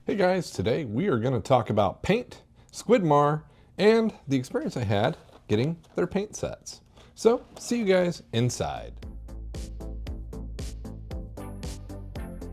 Hey guys, today we are going to talk about paint, Squidmar, and the experience I had getting their paint sets. So, see you guys inside.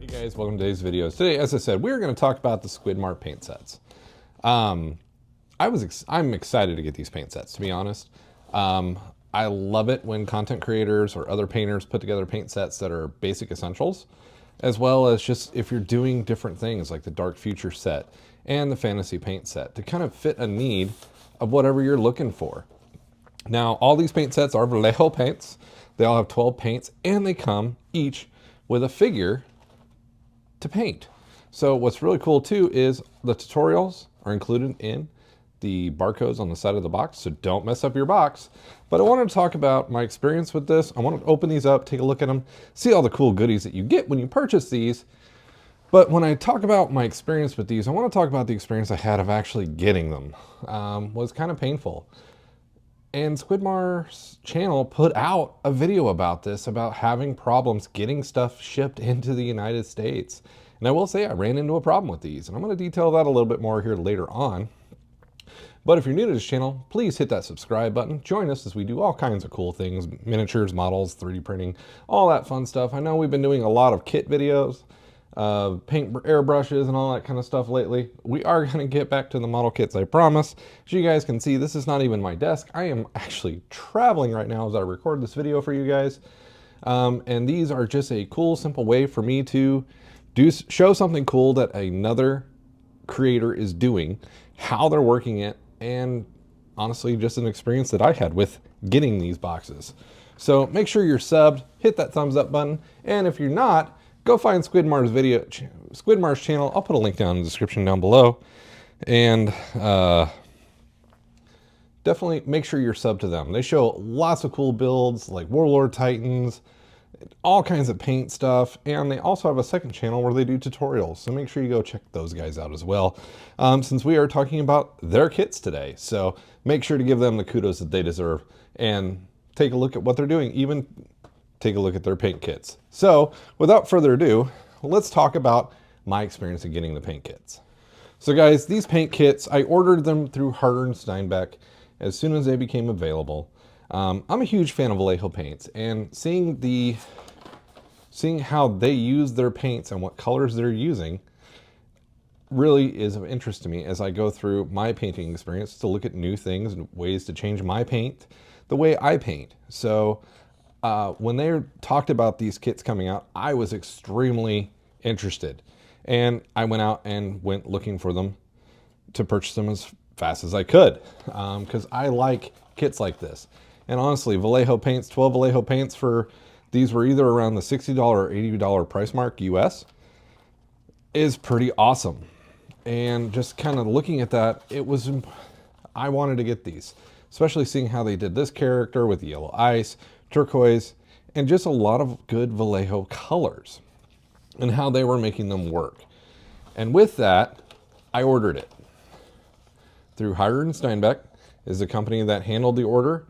Hey guys, welcome to today's video. Today, as I said, we're going to talk about the Squidmar paint sets. I'm excited to get these paint sets, to be honest. I love it when content creators or other painters put together paint sets that are basic essentials, as well as just if you're doing different things like the Dark Future set and the Fantasy Paint set to kind of fit a need of whatever you're looking for. Now, all these paint sets are Vallejo paints. They all have 12 paints and they come each with a figure to paint. So what's really cool too is the tutorials are included in the barcodes on the side of the box, so don't mess up your box. But I wanted to talk about my experience with this. I want to open these up, take a look at them, see all the cool goodies that you get when you purchase these. But when I talk about my experience with these, I want to talk about the experience I had of actually getting them. Was kind of painful. And Squidmar's channel put out a video about this, about having problems getting stuff shipped into the United States. And I will say I ran into a problem with these, and I'm going to detail that a little bit more here later on. But if you're new to this channel, please hit that subscribe button. Join us as we do all kinds of cool things, miniatures, models, 3D printing, all that fun stuff. I know we've been doing a lot of kit videos, paint airbrushes and all that kind of stuff lately. We are going to get back to the model kits, I promise. As you guys can see, this is not even my desk. I am actually traveling right now as I record this video for you guys. And these are just a cool, simple way for me to show something cool that another creator is doing, how they're working it, and honestly just an experience that I had with getting these boxes. So make sure you're subbed, hit that thumbs up button, and if you're not, go find Squidmar's channel. I'll put a link down in the description down below, and definitely make sure you're subbed to them. They show lots of cool builds like Warlord Titans, all kinds of paint stuff, and they also have a second channel where they do tutorials, so make sure you go check those guys out as well, since we are talking about their kits today. So make sure to give them the kudos that they deserve and take a look at what they're doing, even take a look at their paint kits. So without further ado, let's talk about my experience in getting the paint kits. So guys, these paint kits, I ordered them through Harder and Steinbeck as soon as they became available. I'm a huge fan of Vallejo paints, and seeing how they use their paints and what colors they're using really is of interest to me as I go through my painting experience to look at new things and ways to change my paint the way I paint. So when they talked about these kits coming out, I was extremely interested, and I went looking for them to purchase them as fast as I could, because I like kits like this. And honestly, Vallejo paints, 12 Vallejo paints for these were either around the $60 or $80 price mark US, is pretty awesome. And just kind of looking at that, I wanted to get these, especially seeing how they did this character with the yellow ice, turquoise, and just a lot of good Vallejo colors and how they were making them work. And with that, I ordered it through Harder and Steinbeck, is the company that handled the order.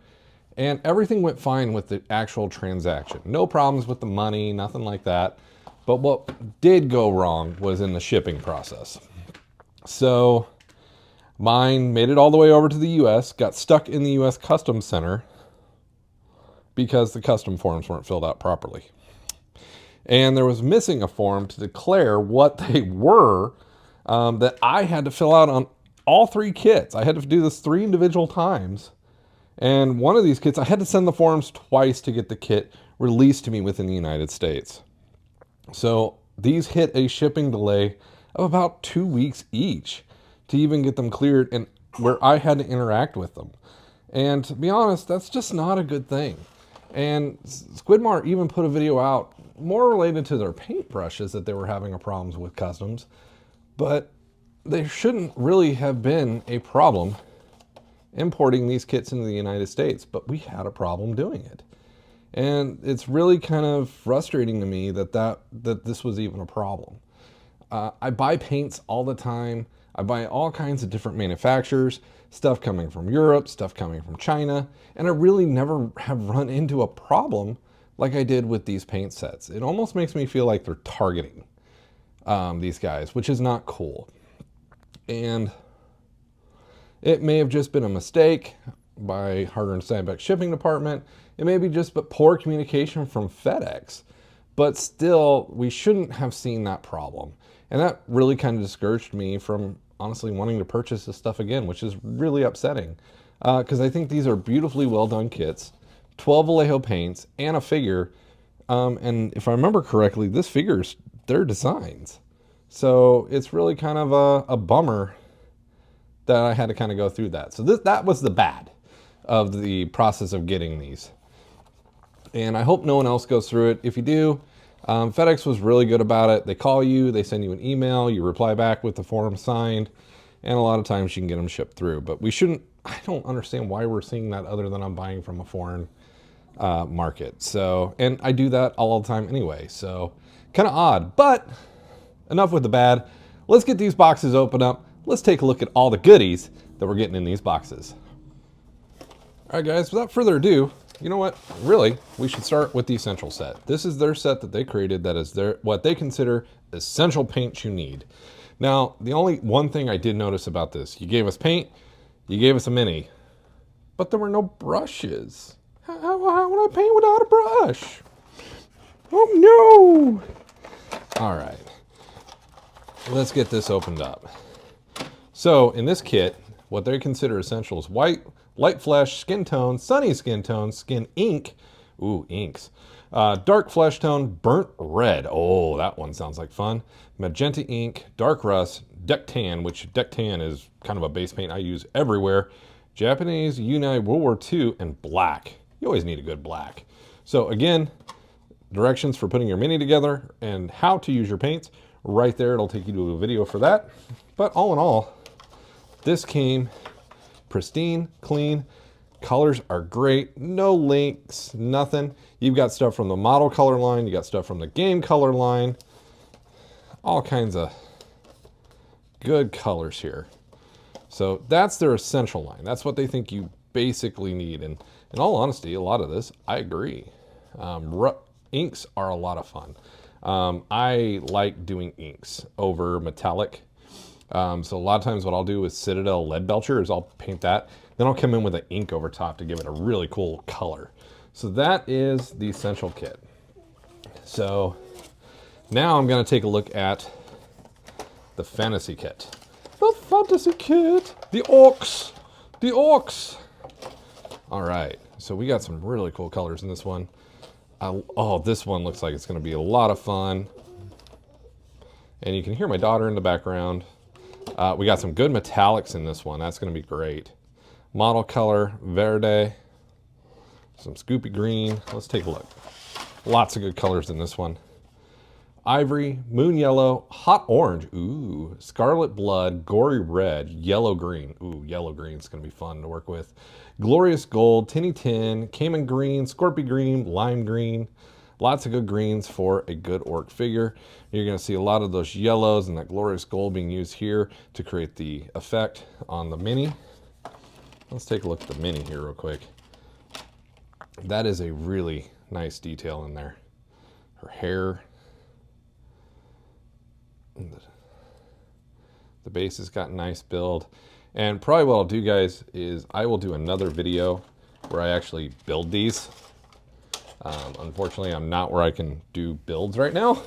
And everything went fine with the actual transaction. No problems with the money, nothing like that. But what did go wrong was in the shipping process. So mine made it all the way over to the US, got stuck in the US Customs Center because the custom forms weren't filled out properly. And there was missing a form to declare what they were, that I had to fill out on all three kits. I had to do this 3 individual times. And one of these kits, I had to send the forms twice to get the kit released to me within the United States. So these hit a shipping delay of about 2 weeks each to even get them cleared, and where I had to interact with them. And to be honest, that's just not a good thing. And Squidmar even put a video out more related to their paintbrushes that they were having problems with customs, but there shouldn't really have been a problem importing these kits into the United States, but we had a problem doing it. And it's really kind of frustrating to me that this was even a problem. I buy paints all the time. I buy all kinds of different manufacturers, stuff coming from Europe, stuff coming from China, and I really never have run into a problem like I did with these paint sets. It almost makes me feel like they're targeting these guys, which is not cool. And it may have just been a mistake by Harder and Steinbeck shipping department. It may be just but poor communication from FedEx. But still, we shouldn't have seen that problem. And that really kind of discouraged me from honestly wanting to purchase this stuff again, which is really upsetting. Because I think these are beautifully well done kits, 12 Vallejo paints, and a figure. And if I remember correctly, this figure's their designs. So it's really kind of a bummer that I had to kind of go through that. So that was the bad of the process of getting these. And I hope no one else goes through it. If you do, FedEx was really good about it. They call you, they send you an email, you reply back with the form signed, and a lot of times you can get them shipped through. But we shouldn't, I don't understand why we're seeing that other than I'm buying from a foreign market. So, and I do that all the time anyway. So kind of odd, but enough with the bad. Let's get these boxes opened up. Let's take a look at all the goodies that we're getting in these boxes. All right, guys, without further ado, you know what? Really, we should start with the essential set. This is their set that they created that is what they consider essential paints you need. Now, the only one thing I did notice about this, you gave us paint, you gave us a mini, but there were no brushes. How would I paint without a brush? Oh, no. All right. Let's get this opened up. So, in this kit, what they consider essential is white, light flesh, skin tone, sunny skin tone, skin ink, ooh, inks, dark flesh tone, burnt red, oh, that one sounds like fun, magenta ink, dark rust, deck tan, which deck tan is kind of a base paint I use everywhere, Japanese, Unite, World War II, and black. You always need a good black. So again, directions for putting your mini together and how to use your paints, right there, it'll take you to a video for that. But all in all, this came pristine, clean, colors are great, no links, nothing. You've got stuff from the model color line, you got stuff from the game color line, all kinds of good colors here. So that's their essential line. That's what they think you basically need. And in all honesty, a lot of this, I agree. Inks are a lot of fun. I like doing inks over metallic. So a lot of times what I'll do with Citadel Lead Belcher is I'll paint that. Then I'll come in with an ink over top to give it a really cool color. So that is the essential kit. So now I'm going to take a look at the fantasy kit. The fantasy kit! The orcs! The orcs! All right, so we got some really cool colors in this one. Oh, this one looks like it's going to be a lot of fun. And you can hear my daughter in the background. We got some good metallics in this one. That's going to be great. Model color, Verde. Some Scoopy Green. Let's take a look. Lots of good colors in this one. Ivory, Moon Yellow, Hot Orange. Ooh, Scarlet Blood, Gory Red, Yellow Green. Ooh, Yellow Green is going to be fun to work with. Glorious Gold, Tinny Tin, Cayman Green, Scorpy Green, Lime Green. Lots of good greens for a good orc figure. You're going to see a lot of those yellows and that glorious gold being used here to create the effect on the mini. Let's take a look at the mini here real quick. That is a really nice detail in there. Her hair. The base has got a nice build. And probably what I'll do, guys, is I will do another video where I actually build these. Unfortunately, I'm not where I can do builds right now.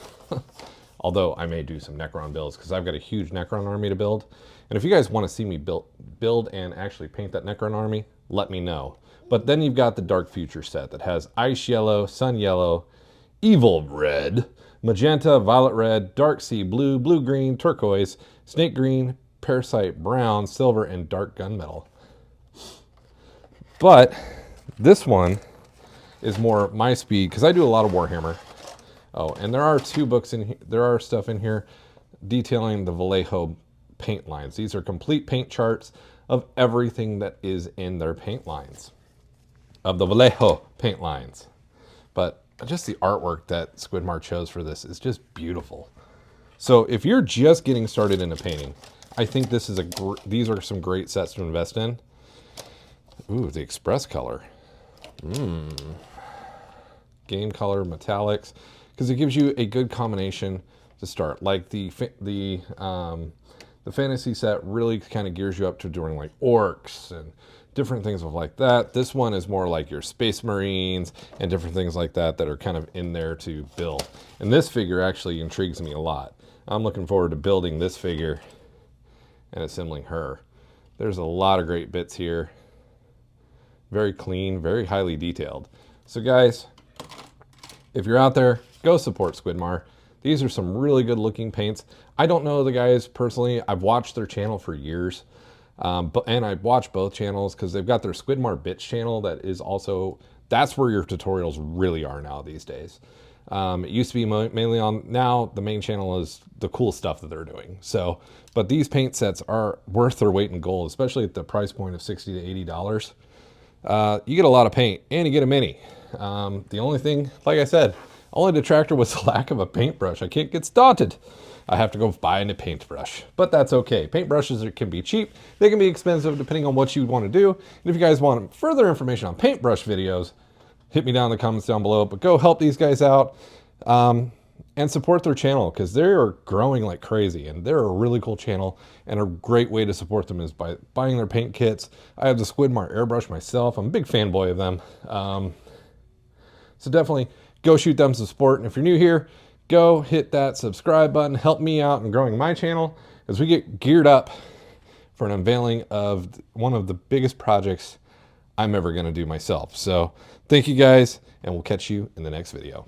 Although I may do some Necron builds because I've got a huge Necron army to build. And if you guys want to see me build and actually paint that Necron army, let me know. But then you've got the Dark Future set that has Ice Yellow, Sun Yellow, Evil Red, Magenta, Violet Red, Dark Sea Blue, Blue Green, Turquoise, Snake Green, Parasite Brown, Silver, and Dark Gunmetal. But this one is more my speed because I do a lot of Warhammer. Oh, and there are 2 books in here. There are stuff in here detailing the Vallejo paint lines. These are complete paint charts of everything that is in their paint lines, of the Vallejo paint lines. But just the artwork that Squidmar chose for this is just beautiful. So if you're just getting started into painting, I think this is these are some great sets to invest in. Ooh, the Express color. Game color, metallics, because it gives you a good combination to start. Like the fantasy set really kind of gears you up to doing like orcs and different things like that. This one is more like your Space Marines and different things like that that are kind of in there to build. And this figure actually intrigues me a lot. I'm looking forward to building this figure and assembling her. There's a lot of great bits here. Very clean, very highly detailed. So guys, if you're out there, go support Squidmar. These are some really good looking paints. I don't know the guys personally. I've watched their channel for years. And I watch both channels because they've got their Squidmar Bits channel that is also, that's where your tutorials really are now these days. It used to be mainly on, now the main channel is the cool stuff that they're doing. So, but these paint sets are worth their weight in gold, especially at the price point of $60 to $80. You get a lot of paint and you get a mini. The only thing, like I said, only detractor was the lack of a paintbrush. I can't get daunted. I have to go buy a paintbrush, but that's okay. Paintbrushes can be cheap. They can be expensive depending on what you want to do. And if you guys want further information on paintbrush videos, hit me down in the comments down below, but go help these guys out and support their channel because they are growing like crazy and they're a really cool channel, and a great way to support them is by buying their paint kits. I have the Squidmar airbrush myself. I'm a big fanboy of them. So definitely go shoot them some support. And if you're new here, go hit that subscribe button. Help me out in growing my channel as we get geared up for an unveiling of one of the biggest projects I'm ever going to do myself. So thank you guys, and we'll catch you in the next video.